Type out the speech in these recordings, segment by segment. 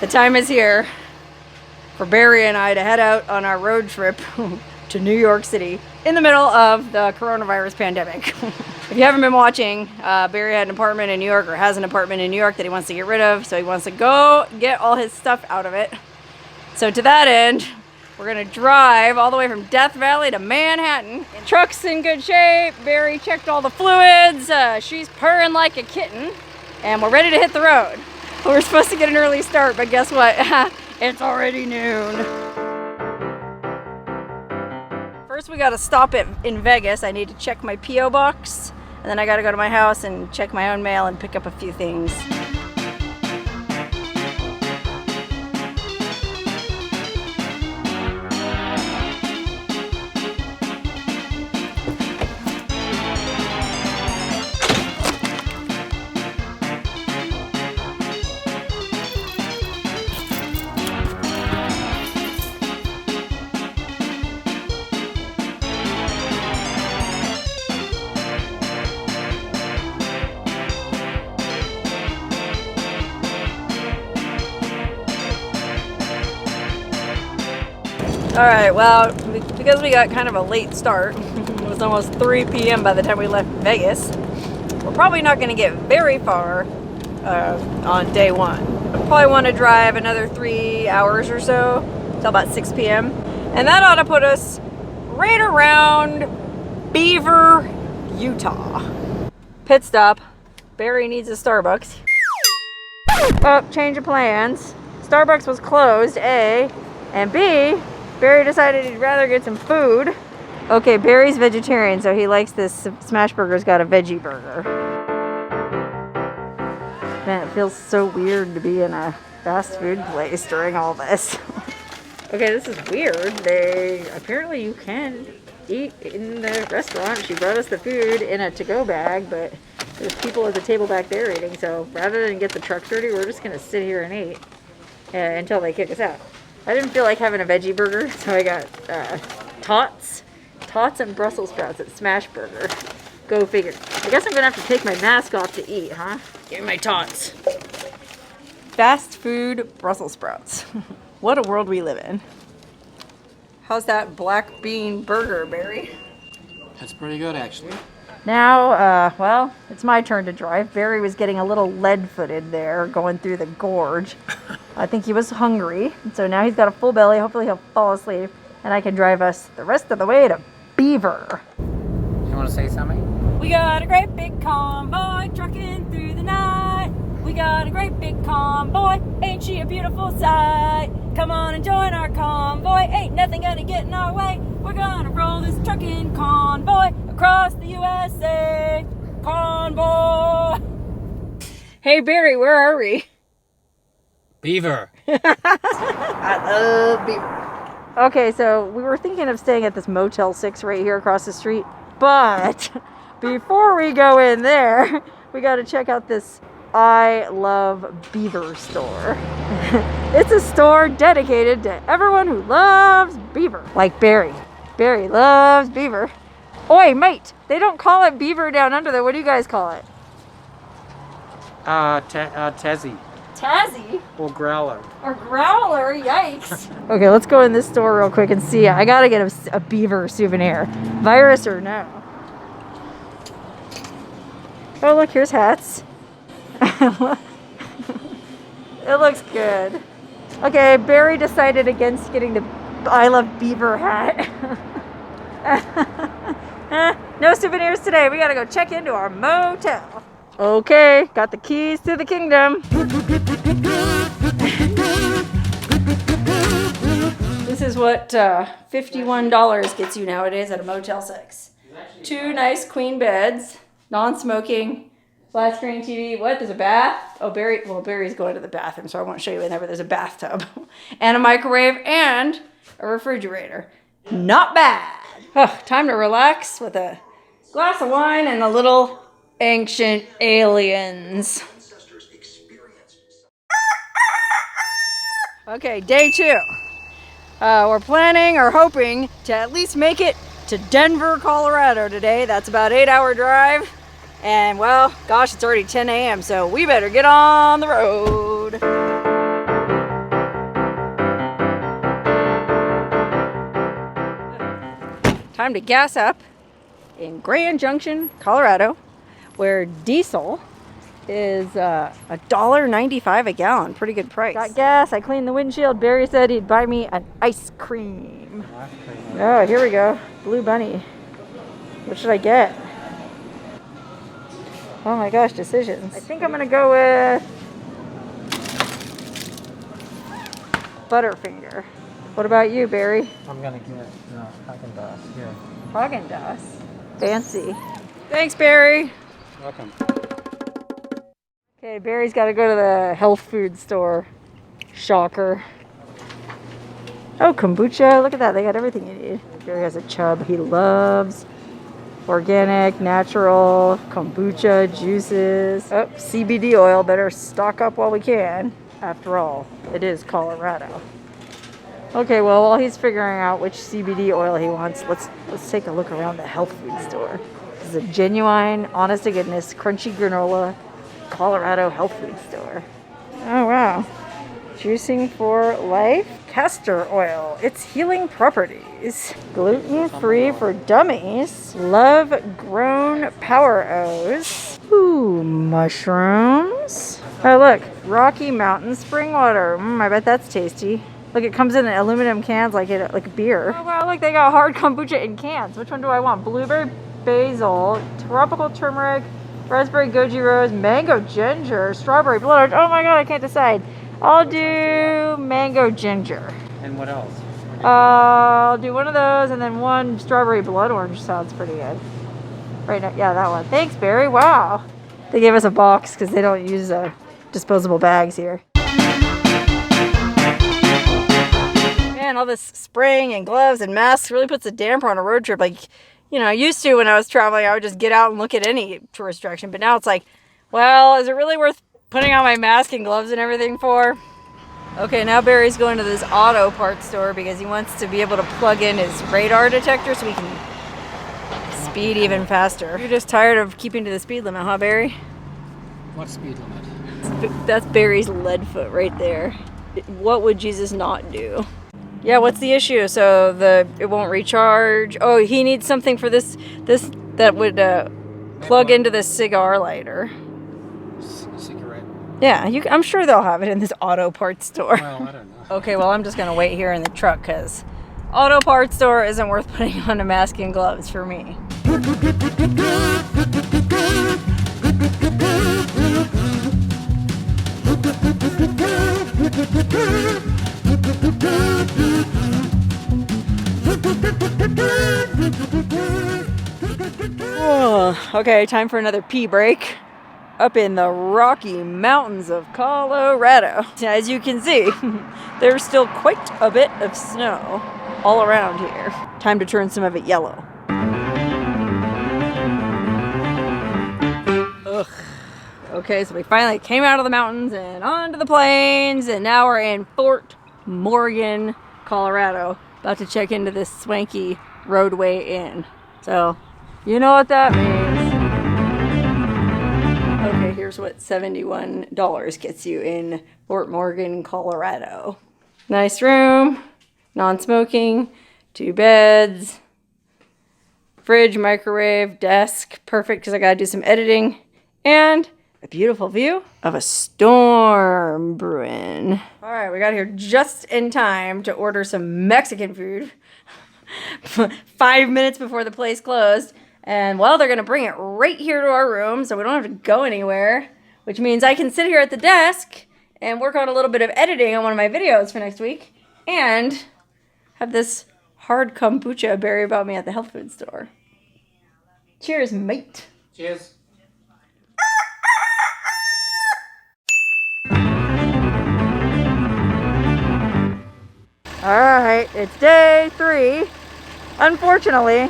The time is here for Barry and I to head out on our road trip to New York City in the middle of the coronavirus pandemic. If you haven't been watching, Barry had an apartment in New York, or has an apartment in New York that he wants to get rid of, so he wants to go get all his stuff out of it. So to that end, we're gonna drive all the way from Death Valley to Manhattan. Truck's in good shape. Barry checked all the fluids. She's purring like a kitten, and we're ready to hit the road. We're supposed to get an early start, but guess what? It's already noon. First we gotta stop in Vegas. I need to check my P.O. box, and then I gotta go to my house and check my own mail and pick up a few things. Alright, well, because we got kind of a late start, it was almost 3 p.m. by the time we left Vegas, we're probably not going to get very far on day one. We'll probably want to drive another 3 hours or so, till about 6 p.m. And that ought to put us right around Beaver, Utah. Pit stop. Barry needs a Starbucks. Oh, change of plans. Starbucks was closed, A, and B, Barry decided he'd rather get some food. Okay, Barry's vegetarian, so he likes this Smash Burger's got a veggie burger. Man, it feels so weird to be in a fast food place during all this. Okay, this is weird. Apparently you can eat in the restaurant. She brought us the food in a to-go bag, but there's people at the table back there eating, so rather than get the truck dirty, we're just gonna sit here and eat until they kick us out. I didn't feel like having a veggie burger, so I got tots and Brussels sprouts at Smash Burger. Go figure. I guess I'm gonna have to take my mask off to eat, huh? Give me my tots. Fast food Brussels sprouts. What a world we live in. How's that black bean burger, Barry? That's pretty good, actually. Now, well, it's my turn to drive. Barry was getting a little lead-footed there, going through the gorge. I think he was hungry, so now he's got a full belly. Hopefully he'll fall asleep, and I can drive us the rest of the way to Beaver. You want to say something? We got a great big convoy trucking through the night. We got a great big convoy, ain't she a beautiful sight? Come on and join our convoy, ain't nothing gonna get in our way. We're gonna roll this trucking convoy across the USA. Convoy! Hey Barry, where are we? Beaver. I love Beaver. Okay, so we were thinking of staying at this Motel 6 right here across the street, but before we go in there, we gotta check out this I Love Beaver store. It's a store dedicated to everyone who loves beaver. Like Barry. Barry loves beaver. Oi, mate! They don't call it beaver down under there. What do you guys call it? Tezzy. Tazzy? Or growler. Or growler, yikes. Okay, let's go in this store real quick and see. I gotta get a beaver souvenir. Virus or no? Oh, look, here's hats. It looks good. Okay, Barry decided against getting the I Love Beaver hat. No souvenirs today. We gotta go check into our motel. Okay, got the keys to the kingdom. This is what $51 gets you nowadays at a Motel 6. 2 nice queen beds, non-smoking, flat screen TV. What? There's a bath? Oh, Barry's going to the bathroom, so I won't show you in there, but there's a bathtub. And a microwave and a refrigerator. Not bad. Oh, time to relax with a glass of wine and a little Ancient Aliens. Okay, day 2. We're planning or hoping to at least make it to Denver, Colorado today. That's about 8-hour drive. And well, gosh, it's already 10 a.m. so we better get on the road. time to gas up in Grand Junction, Colorado, where diesel is $1.95 a gallon. Pretty good price. Got gas. I cleaned the windshield. Barry said he'd buy me an ice cream. Oh, here we go. Blue Bunny. What should I get? Oh my gosh, decisions. I think I'm gonna go with Butterfinger. What about you, Barry? I'm gonna get Haagen-Dazs here. Haagen-Dazs. Fancy. Thanks, Barry. Welcome. Okay, Barry's got to go to the health food store. Shocker. Oh, kombucha. Look at that. They got everything you need. Barry has a chub he loves. Organic, natural, kombucha, juices. Oh, CBD oil. Better stock up while we can. After all, it is Colorado. Okay, well, while he's figuring out which CBD oil he wants, let's take a look around the health food store. This is a genuine, honest to goodness, crunchy granola Colorado health food store. Oh, wow. Juicing for life. Castor oil. Its healing properties. Gluten-free for dummies. Love grown power O's. Ooh, mushrooms. Oh, look. Rocky Mountain spring water. I bet that's tasty. Look, it comes in aluminum cans like beer. Oh, wow, look, they got hard kombucha in cans. Which one do I want? Blueberry basil, tropical turmeric, raspberry goji rose, mango ginger, strawberry blood orange. Oh my god, I can't decide. I'll do mango ginger. And what else? I'll do one of those and then one strawberry blood orange. Sounds pretty good. Right now, yeah, that one. Thanks, Barry. Wow. They gave us a box because they don't use disposable bags here. Man, all this spraying and gloves and masks really puts a damper on a road trip. Like, you know, I used to when I was traveling, I would just get out and look at any tourist attraction. But now it's like, well, is it really worth putting on my mask and gloves and everything for? Okay, now Barry's going to this auto parts store because he wants to be able to plug in his radar detector so he can speed even faster. You're just tired of keeping to the speed limit, huh, Barry? What speed limit? That's Barry's lead foot right there. What would Jesus not do? Yeah, what's the issue? So it won't recharge. Oh, he needs something for this that would plug into the cigar lighter. Cigarette. Yeah, I'm sure they'll have it in this auto parts store. Well, I don't know. Okay, well, I'm just gonna wait here in the truck because auto parts store isn't worth putting on a mask and gloves for me. Oh, okay, time for another pee break. Up in the Rocky Mountains of Colorado. As you can see, there's still quite a bit of snow all around here. Time to turn some of it yellow. Ugh. Okay, so we finally came out of the mountains and onto the plains, and now we're in Fort Morgan, Colorado. About to check into this swanky roadway inn. So, you know what that means. Okay, here's what $71 gets you in Fort Morgan, Colorado. Nice room, non-smoking, 2 beds, fridge, microwave, desk. Perfect because I gotta do some editing. And a beautiful view of a storm brewing. All right, we got here just in time to order some Mexican food 5 minutes before the place closed. And well, they're gonna bring it right here to our room so we don't have to go anywhere, which means I can sit here at the desk and work on a little bit of editing on one of my videos for next week and have this hard kombucha Barry bought me at the health food store. Cheers, mate. Cheers. Alright, it's day 3. Unfortunately,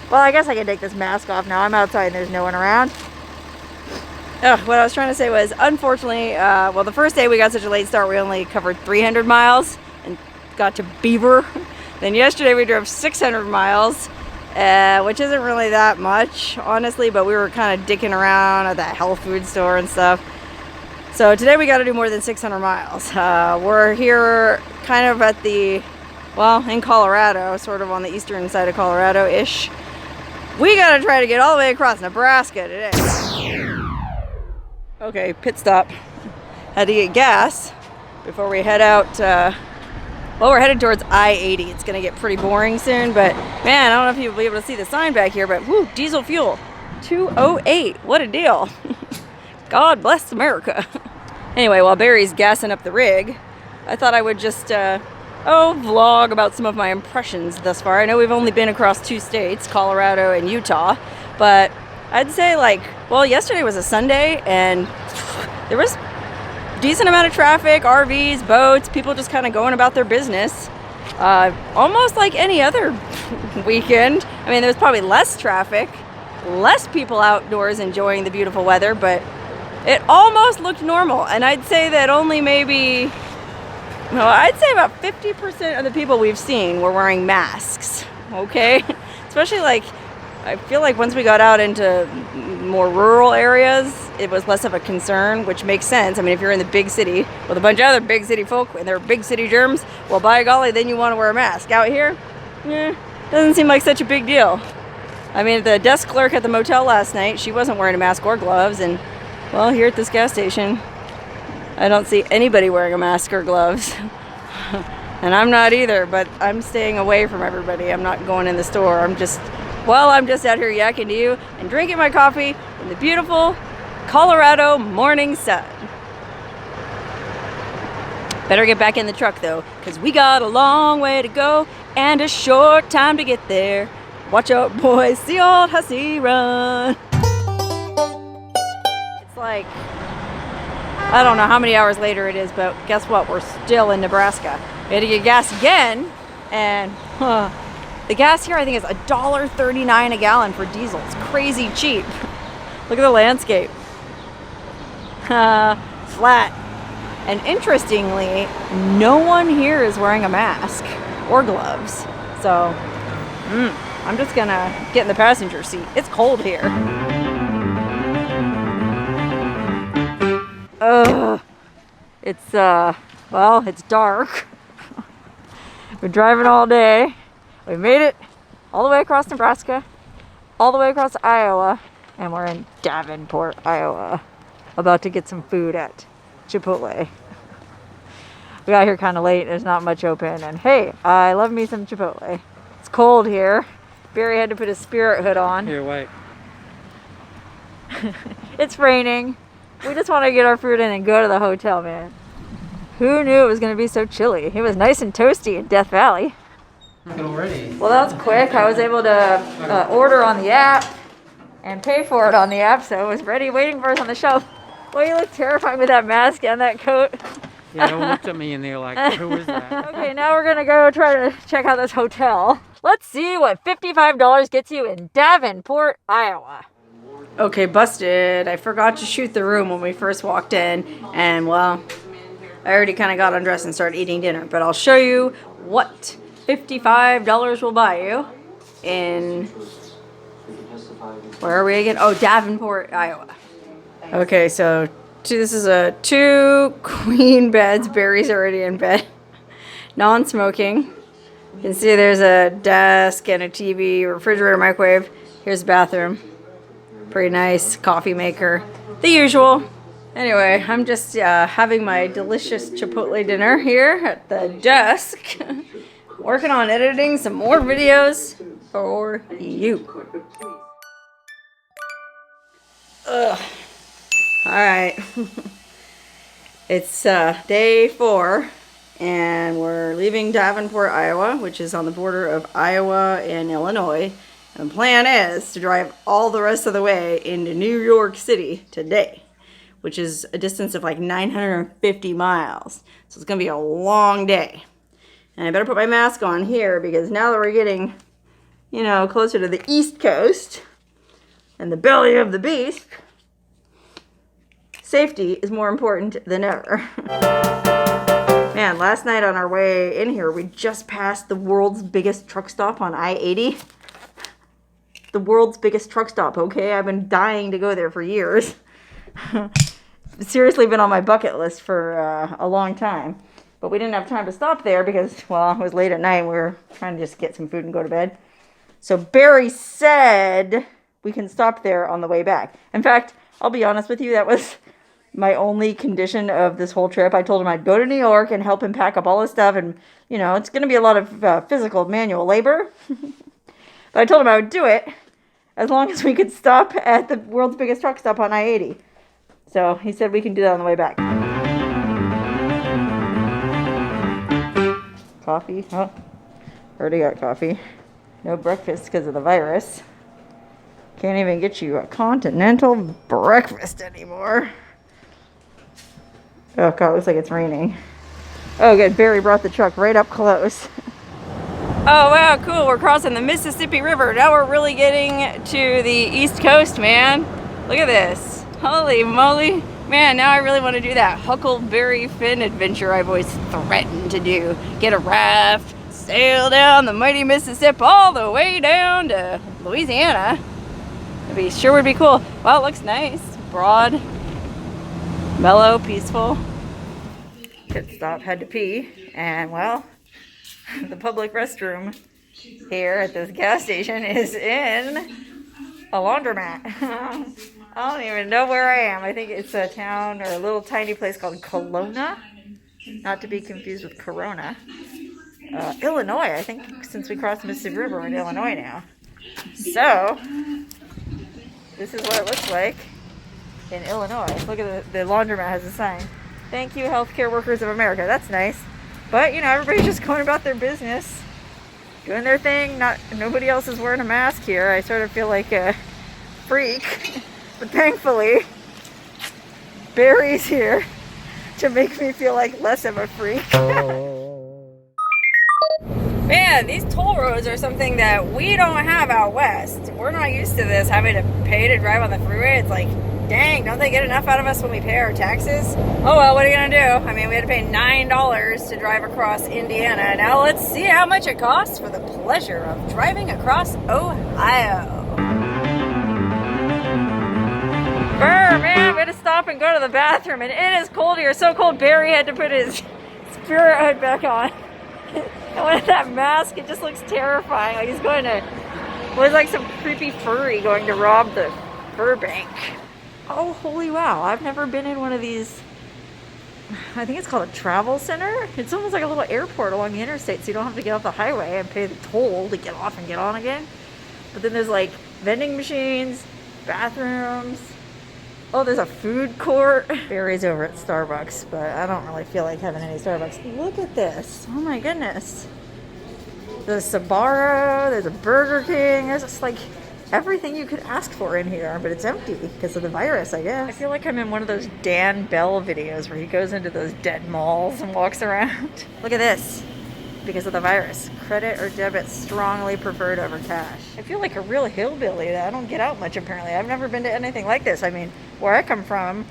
well, I guess I can take this mask off now. I'm outside and there's no one around. What I was trying to say was, unfortunately, well, the first day we got such a late start, we only covered 300 miles and got to Beaver. Then yesterday we drove 600 miles, which isn't really that much, honestly, but we were kind of dicking around at that health food store and stuff. So today we got to do more than 600 miles. We're here kind of at the well, in Colorado, sort of on the eastern side of Colorado-ish. We gotta try to get all the way across Nebraska today. Okay, pit stop. Had to get gas before we head out. Well, we're headed towards I-80. It's gonna get pretty boring soon, but man, I don't know if you'll be able to see the sign back here, but whoo, diesel fuel, 208. What a deal. God bless America. Anyway, while Barry's gassing up the rig, I thought I would just, vlog about some of my impressions thus far. I know we've only been across 2 states, Colorado and Utah, but I'd say yesterday was a Sunday and there was a decent amount of traffic, RVs, boats, people just kind of going about their business. Almost like any other weekend. I mean, there's probably less traffic, less people outdoors enjoying the beautiful weather, but it almost looked normal. And I'd say that only maybe, I'd say about 50% of the people we've seen were wearing masks, okay? Especially I feel like once we got out into more rural areas, it was less of a concern, which makes sense. I mean, if you're in the big city with a bunch of other big city folk and they're big city germs, well, by golly, then you want to wear a mask. Out here, doesn't seem like such a big deal. I mean, the desk clerk at the motel last night, she wasn't wearing a mask or gloves, and well, here at this gas station, I don't see anybody wearing a mask or gloves. And I'm not either, but I'm staying away from everybody. I'm not going in the store. I'm just out here yakking to you and drinking my coffee in the beautiful Colorado morning sun. Better get back in the truck though, because we got a long way to go and a short time to get there. Watch out, boys, see old hussy run. Like, I don't know how many hours later it is, but guess what? We're still in Nebraska. We had to get gas again, and the gas here I think is $1.39 a gallon for diesel. It's crazy cheap. Look at the landscape. Flat. And interestingly, no one here is wearing a mask or gloves. So, I'm just gonna get in the passenger seat. It's cold here. It's dark. We're driving all day. We made it all the way across Nebraska, all the way across Iowa, and we're in Davenport, Iowa, about to get some food at Chipotle. We got here kind of late. There's not much open, and hey, I love me some Chipotle. It's cold here. Barry had to put his spirit hood on. Here, wait. It's raining. We just want to get our food in and go to the hotel, man. Who knew it was going to be so chilly? It was nice and toasty in Death Valley. Already. Well, that was quick. I was able to order on the app and pay for it on the app, so it was ready, waiting for us on the shelf. Well, you look terrifying with that mask and that coat. Yeah, they looked at me and they're like, who is that? Okay, now we're going to go try to check out this hotel. Let's see what $55 gets you in Davenport, Iowa. Okay, busted. I forgot to shoot the room when we first walked in, and well, I already kind of got undressed and started eating dinner, but I'll show you what $55 will buy you in, where are we again? Oh, Davenport, Iowa. Okay, so this is a 2 queen beds. Barry's already in bed. Non-smoking. You can see there's a desk and a TV, refrigerator, microwave. Here's the bathroom. Pretty nice. Coffee maker. The usual. Anyway, I'm just having my delicious Chipotle dinner here at the desk. Working on editing some more videos for you. Ugh. Alright. It's day 4. And we're leaving Davenport, Iowa, which is on the border of Iowa and Illinois. And the plan is to drive all the rest of the way into New York City today, which is a distance of like 950 miles. So it's going to be a long day. And I better put my mask on here because now that we're getting, closer to the East Coast and the belly of the beast, safety is more important than ever. Man, last night on our way in here, we just passed the world's biggest truck stop on I-80. The world's biggest truck stop, okay? I've been dying to go there for years. Seriously been on my bucket list for a long time. But we didn't have time to stop there because, well, it was late at night. We were trying to just get some food and go to bed. So Barry said we can stop there on the way back. In fact, I'll be honest with you, that was my only condition of this whole trip. I told him I'd go to New York and help him pack up all his stuff. And, you know, it's going to be a lot of physical manual labor. But I told him I would do it as long as we could stop at the world's biggest truck stop on I-80. So he said we can do that on the way back. Coffee? Huh? Already got coffee. No breakfast because of the virus. Can't even get you a continental breakfast anymore. Oh God, it looks like it's raining. Oh good, Barry brought the truck right up close. Oh wow, cool, we're crossing the Mississippi River. Now we're really getting to the East Coast, man. Look at this. Holy moly. Man, now I really want to do that Huckleberry Finn adventure I've always threatened to do. Get a raft, sail down the mighty Mississippi all the way down to Louisiana. Sure would be cool. Wow, it looks nice. Broad, mellow, peaceful. Pit stop, had to pee. And well, the public restroom here at this gas station is in a laundromat. I don't even know where I am. I think it's a town or a little tiny place called Kelowna. Not to be confused with Corona. Illinois, I think since we crossed the Mississippi River, we're in Illinois now. So, this is what it looks like in Illinois. Look at the laundromat has a sign. Thank you, Healthcare Workers of America. That's nice. But, you know, everybody's just going about their business, doing their thing. Nobody else is wearing a mask here. I sort of feel like a freak. But thankfully, Barry's here to make me feel like less of a freak. Man, these toll roads are something that we don't have out west. We're not used to this, having to pay to drive on the freeway. It's like, dang, don't they get enough out of us when we pay our taxes? Oh well, what are you gonna do? I mean, we had to pay $9 to drive across Indiana. Now let's see how much it costs for the pleasure of driving across Ohio. Brr, man, we had to stop and go to the bathroom, and it is cold here. So cold, Barry had to put his spirit hood back on. And with that mask, it just looks terrifying. Like he's going to, well, it's like some creepy furry going to rob the fur bank. Oh, holy wow. I've never been in one of these, I think it's called a travel center. It's almost like a little airport along the interstate, so you don't have to get off the highway and pay the toll to get off and get on again. But then there's like vending machines, bathrooms. Oh, there's a food court. Barry's over at Starbucks, but I don't really feel like having any Starbucks. Look at this. Oh my goodness. There's a Sbarro, there's a Burger King. There's just like everything you could ask for in here, but it's empty because of the virus, I guess. I feel like I'm in one of those Dan Bell videos where he goes into those dead malls and walks around. Look at this. Because of the virus. Credit or debit strongly preferred over cash. I feel like a real hillbilly. I don't get out much apparently. I've never been to anything like this. I mean, where I come from,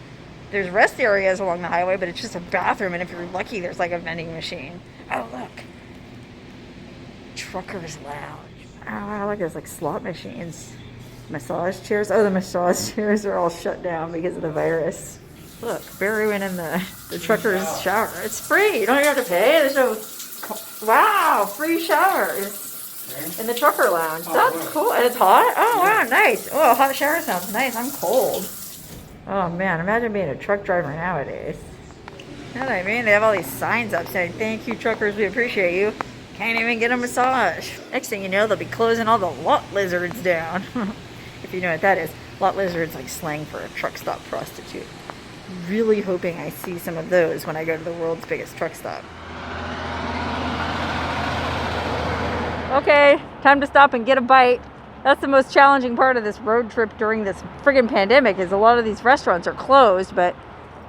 there's rest areas along the highway, but it's just a bathroom, and if you're lucky, there's like a vending machine. Oh, look. Trucker's Lounge. Oh, wow, look, there's like slot machines. Massage chairs. Oh, the massage chairs are all shut down because of the virus. Look, Barry went in the trucker's shower. It's free. You don't even have to pay. There's no... Wow, free showers in the trucker lounge. That's cool. And it's hot? Oh, wow, nice. Oh, a hot shower sounds nice. I'm cold. Oh, man, imagine being a truck driver nowadays. You know what I mean? They have all these signs up saying, thank you, truckers, we appreciate you. Can't even get a massage. Next thing you know, they'll be closing all the lot lizards down. If you know what that is. Lot lizards like slang for a truck stop prostitute. Really hoping I see some of those when I go to the world's biggest truck stop. Okay, time to stop and get a bite. That's the most challenging part of this road trip during this friggin' pandemic is a lot of these restaurants are closed, but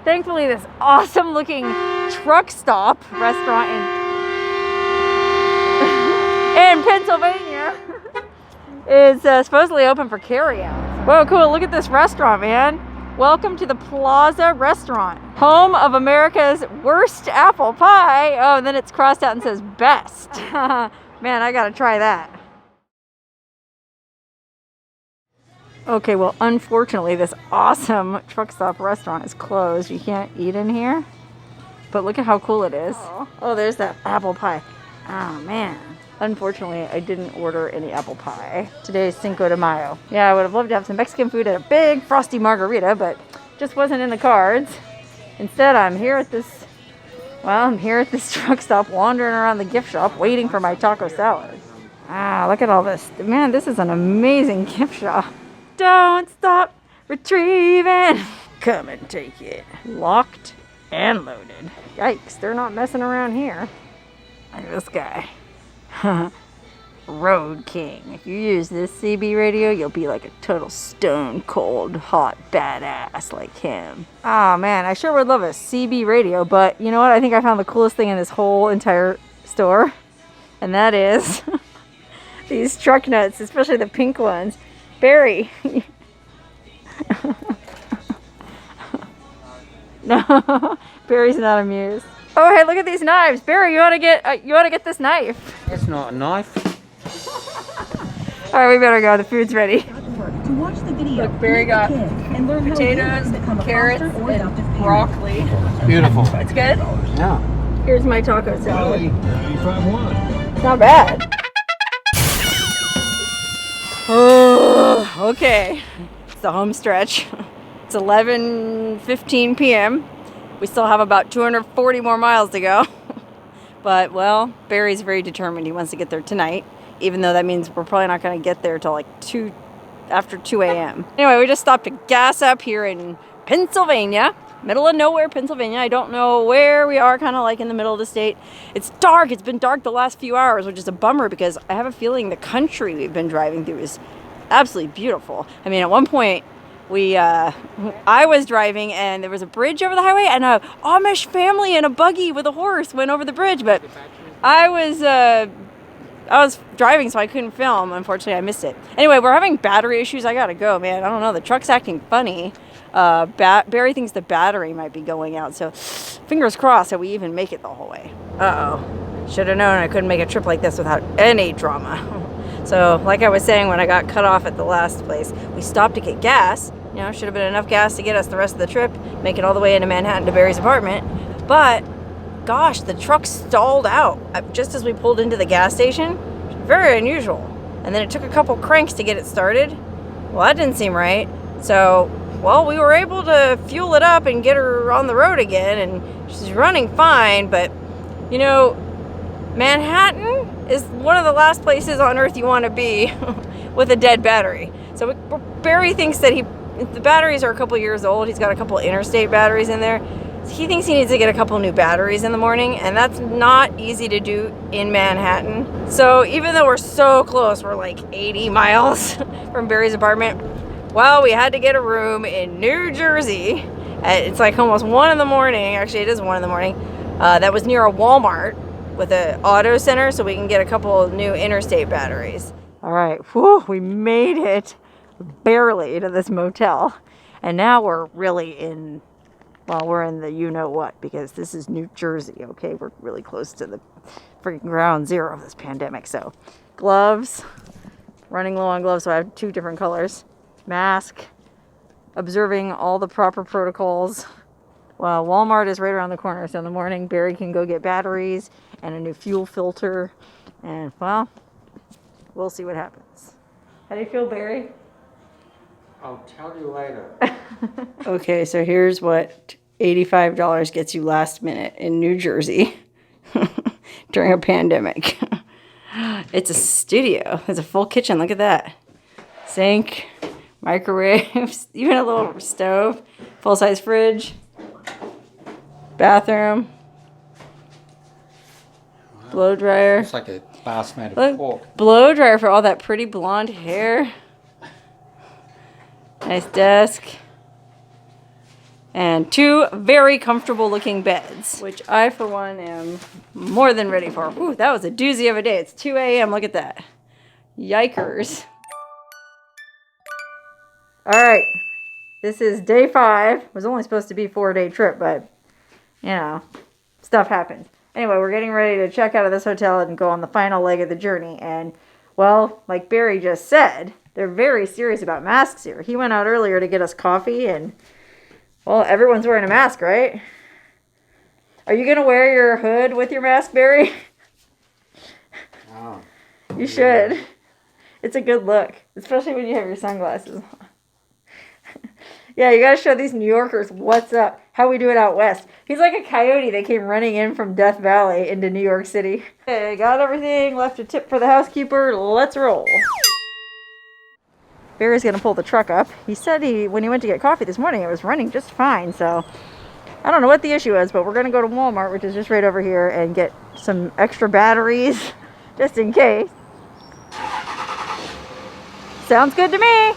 thankfully this awesome looking truck stop restaurant in Pennsylvania is supposedly open for carry-out. Whoa, cool, look at this restaurant, man. Welcome to the Plaza Restaurant, home of America's worst apple pie. Oh, and then it's crossed out and says best. Man, I gotta try that. Okay, well, unfortunately, this awesome truck stop restaurant is closed. You can't eat in here. But look at how cool it is. Oh, there's that apple pie. Oh, man. Unfortunately, I didn't order any apple pie. Today is Cinco de Mayo. Yeah, I would have loved to have some Mexican food and a big frosty margarita, but just wasn't in the cards. Instead, I'm here at this truck stop wandering around the gift shop waiting for my taco salad. Ah, look at all this. Man, this is an amazing gift shop. Don't stop retrieving. Come and take it. Locked and loaded. Yikes, they're not messing around here. Look at this guy. Road King. If you use this CB radio, you'll be like a total stone cold hot badass like him. Oh man, I sure would love a CB radio, but you know what? I think I found the coolest thing in this whole entire store, and that is these truck nuts, especially the pink ones. Barry. No, Barry's not amused. Oh, hey, look at these knives. Barry, you ought to get this knife. It's not a knife. All right, we better go. The food's ready. To watch the video, Look, Barry got potatoes, carrots, and broccoli. It's beautiful. It's good? Yeah. Here's my taco salad. You found one. It's not bad. Okay. It's the home stretch. It's 11:15 p.m. We still have about 240 more miles to go. But, well, Barry's very determined. He wants to get there tonight, even though that means we're probably not going to get there till like after 2 a.m. Anyway, we just stopped to gas up here in Pennsylvania, middle of nowhere, Pennsylvania. I don't know where we are, kind of like in the middle of the state. It's dark. It's been dark the last few hours, which is a bummer because I have a feeling the country we've been driving through is absolutely beautiful. I mean, at one point, I was driving and there was a bridge over the highway and a Amish family in a buggy with a horse went over the bridge, but I was driving, so I couldn't film. Unfortunately, I missed it. Anyway, we're having battery issues. I gotta go, man. I don't know. The truck's acting funny. Barry thinks the battery might be going out, so fingers crossed that we even make it the whole way. Uh-oh. Should have known I couldn't make a trip like this without any drama. So, like I was saying when I got cut off at the last place, we stopped to get gas. You know, should have been enough gas to get us the rest of the trip, make it all the way into Manhattan to Barry's apartment. But, gosh, the truck stalled out just as we pulled into the gas station. Very unusual. And then it took a couple cranks to get it started. Well, that didn't seem right. So, well, we were able to fuel it up and get her on the road again, and she's running fine, but, you know, Manhattan is one of the last places on earth you want to be with a dead battery. So Barry thinks that the batteries are a couple years old. He's got a couple interstate batteries in there. He thinks he needs to get a couple new batteries in the morning, and that's not easy to do in Manhattan. So even though we're so close, we're like 80 miles from Barry's apartment, well, we had to get a room in New Jersey. It's like almost 1 in the morning. Actually, it is 1 in the morning. That was near a Walmart with an auto center, so we can get a couple new interstate batteries. All right, whew, we made it barely to this motel. And now we're really in, well, we're in the you-know-what, because this is New Jersey, okay? We're really close to the freaking ground zero of this pandemic. So gloves, running low on gloves, so I have 2 different colors. Mask, observing all the proper protocols. Well, Walmart is right around the corner, so in the morning, Barry can go get batteries and a new fuel filter. And, well, we'll see what happens. How do you feel, Barry? I'll tell you later. Okay, so here's what $85 gets you last minute in New Jersey during a pandemic. It's a studio. It's a full kitchen. Look at that. Sink, microwaves, even a little stove, full-size fridge, bathroom, blow dryer. It's like a basmati of pork. Look, blow dryer for all that pretty blonde hair. Nice desk. And 2 very comfortable looking beds, which I, for one, am more than ready for. Ooh, that was a doozy of a day. It's 2 a.m. Look at that. Yikers. All right. This is day 5. It was only supposed to be a 4-day trip, but, you know, stuff happens. Anyway, we're getting ready to check out of this hotel and go on the final leg of the journey. And, well, like Barry just said, they're very serious about masks here. He went out earlier to get us coffee, and, well, everyone's wearing a mask, right? Are you gonna wear your hood with your mask, Barry? Oh. You should. It's a good look, especially when you have your sunglasses on. Yeah, you gotta show these New Yorkers what's up, how we do it out west. He's like a coyote that came running in from Death Valley into New York City. Okay, got everything, left a tip for the housekeeper, let's roll. Barry's gonna pull the truck up. He said when he went to get coffee this morning, it was running just fine, so I don't know what the issue is, but we're gonna go to Walmart, which is just right over here, and get some extra batteries, just in case. Sounds good to me.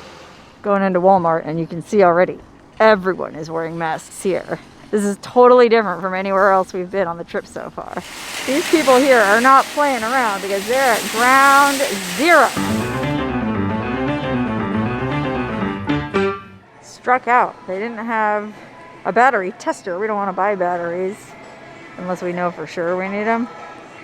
Going into Walmart, and you can see already everyone is wearing masks here. This is totally different from anywhere else we've been on the trip so far. These people here are not playing around because they're at ground zero. Struck out. They didn't have a battery tester. We don't want to buy batteries unless we know for sure we need them.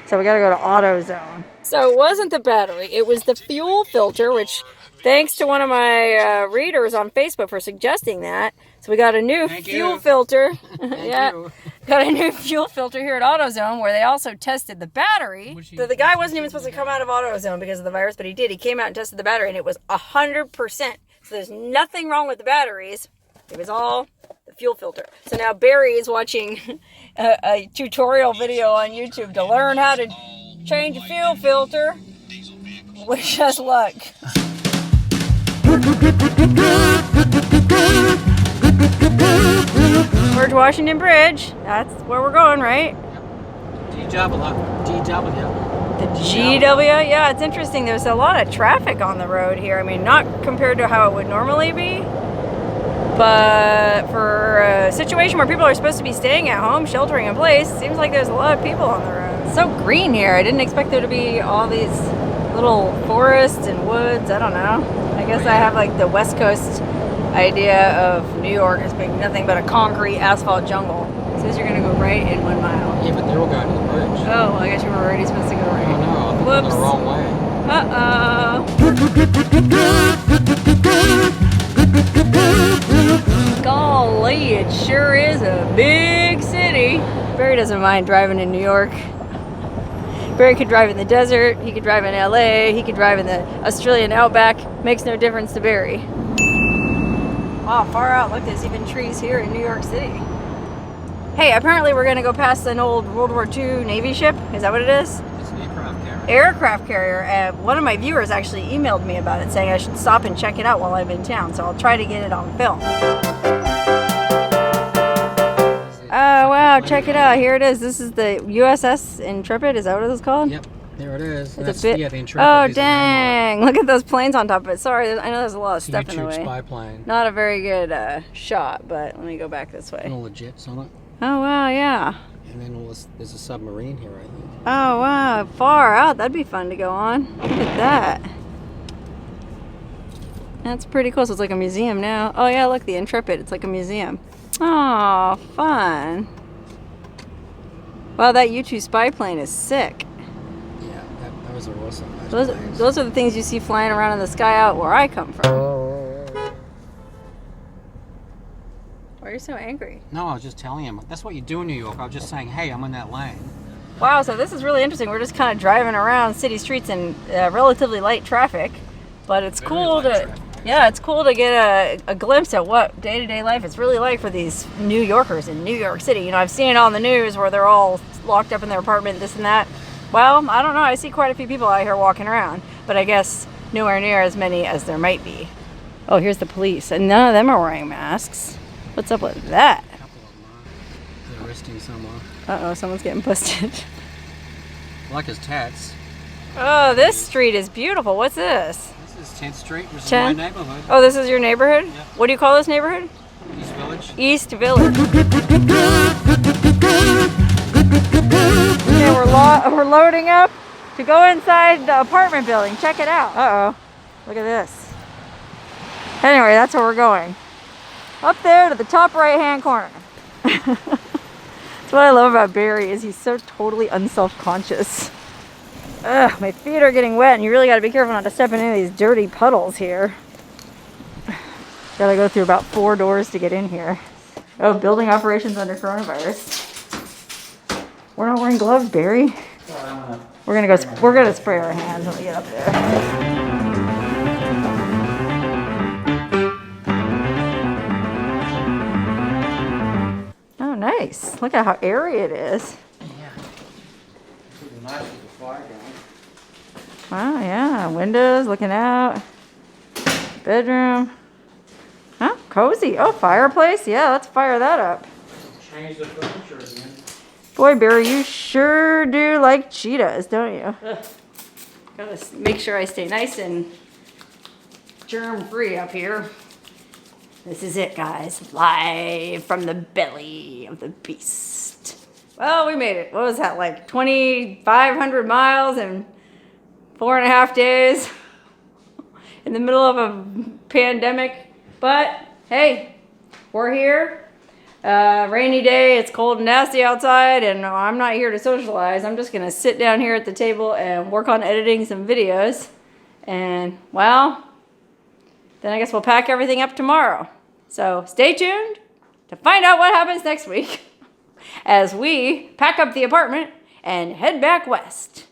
So we got to go to AutoZone. So it wasn't the battery, it was the fuel filter, which thanks to one of my readers on Facebook for suggesting that. So we got a new fuel filter. Yeah, got a new fuel filter here at AutoZone where they also tested the battery. So the guy wasn't even supposed to come out of AutoZone because of the virus, but he did. He came out and tested the battery and it was 100%. So there's nothing wrong with the batteries. It was all the fuel filter. So now Barry is watching a tutorial video on YouTube to learn how to change a fuel filter. Wish us luck. George Washington Bridge. That's where we're going, right? DW. The GW? Yeah, it's interesting. There's a lot of traffic on the road here. I mean, not compared to how it would normally be. But for a situation where people are supposed to be staying at home, sheltering in place, seems like there's a lot of people on the road. It's so green here. I didn't expect there to be all these little forests and woods. I don't know. I guess I have like the West Coast idea of New York as being nothing but a concrete asphalt jungle. It says you're going to go right in 1 mile. Yeah, but they were going to the bridge. Oh, well, I guess you were already supposed to go right. Oh, no. I think Whoops. the wrong way. Golly, it sure is a big city. Barry doesn't mind driving in New York. Barry could drive in the desert, he could drive in LA, he could drive in the Australian outback. Makes no difference to Barry. Wow, far out, look, there's even trees here in New York City. Hey, apparently we're gonna go past an old World War II Navy ship. Is that what it is? It's an aircraft carrier. Aircraft carrier. One of my viewers actually emailed me about it saying I should stop and check it out while I'm in town, so I'll try to get it on film. Oh wow, check it out. Here it is. This is the USS Intrepid. Is that what it's called? Yep, there it is. It's a bit... Yeah, the Intrepid. Oh dang! Look at those planes on top of it. Sorry, I know there's a lot of stuff in the way. spy plane. Not a very good shot, but let me go back this way. All the jets on it. Oh wow, yeah. And then there's a submarine here, I think. Oh wow, far out. That'd be fun to go on. Look at that. That's pretty cool. So it's like a museum now. Oh yeah, look, the Intrepid. It's like a museum. Oh, fun. Wow, that U-2 spy plane is sick. Yeah, that was awesome. Those are the things you see flying around in the sky out where I come from. Why are you so angry? No, I was just telling him. That's what you do in New York. I was just saying, hey, I'm in that lane. Wow, so this is really interesting. We're just kind of driving around city streets in relatively light traffic, but it's cool to... Yeah, it's cool to get a glimpse at what day-to-day life is really like for these New Yorkers in New York City. You know, I've seen it on the news where they're all locked up in their apartment, this and that. Well, I don't know. I see quite a few people out here walking around, but I guess nowhere near as many as there might be. Oh, here's the police, and none of them are wearing masks. What's up with that? A couple of them are. They're arresting someone. Uh-oh, someone's getting busted. Like his tats. Oh, this street is beautiful. What's this? This is 10th Street, which is 10? my neighborhood. Oh, this is your neighborhood? Yep. What do you call this neighborhood? East Village. East Village. Okay, we're loading up to go inside the apartment building. Check it out. Uh-oh. Look at this. Anyway, that's where we're going. Up there to the top right-hand corner. That's what I love about Barry is he's so totally unself-conscious. Ugh, my feet are getting wet and you really got to be careful not to step into any of these dirty puddles here. Gotta go through about 4 doors to get in here. Oh, building operations under coronavirus. We're not wearing gloves, Barry. We're gonna spray our hands when we get up there. Oh, nice. Look at how airy it is. Wow, yeah. Windows, looking out. Bedroom. Huh? Cozy. Oh, fireplace? Yeah, let's fire that up. Change the furniture again. Boy, Barry, you sure do like cheetahs, don't you? Gotta make sure I stay nice and germ-free up here. This is it, guys. Live from the belly of the beast. Well, we made it. What was that, like 2,500 miles in 4.5 days? In the middle of a pandemic. But, hey, we're here. Rainy day, it's cold and nasty outside, and I'm not here to socialize. I'm just gonna sit down here at the table and work on editing some videos. And, well, then I guess we'll pack everything up tomorrow. So stay tuned to find out what happens next week as we pack up the apartment and head back west.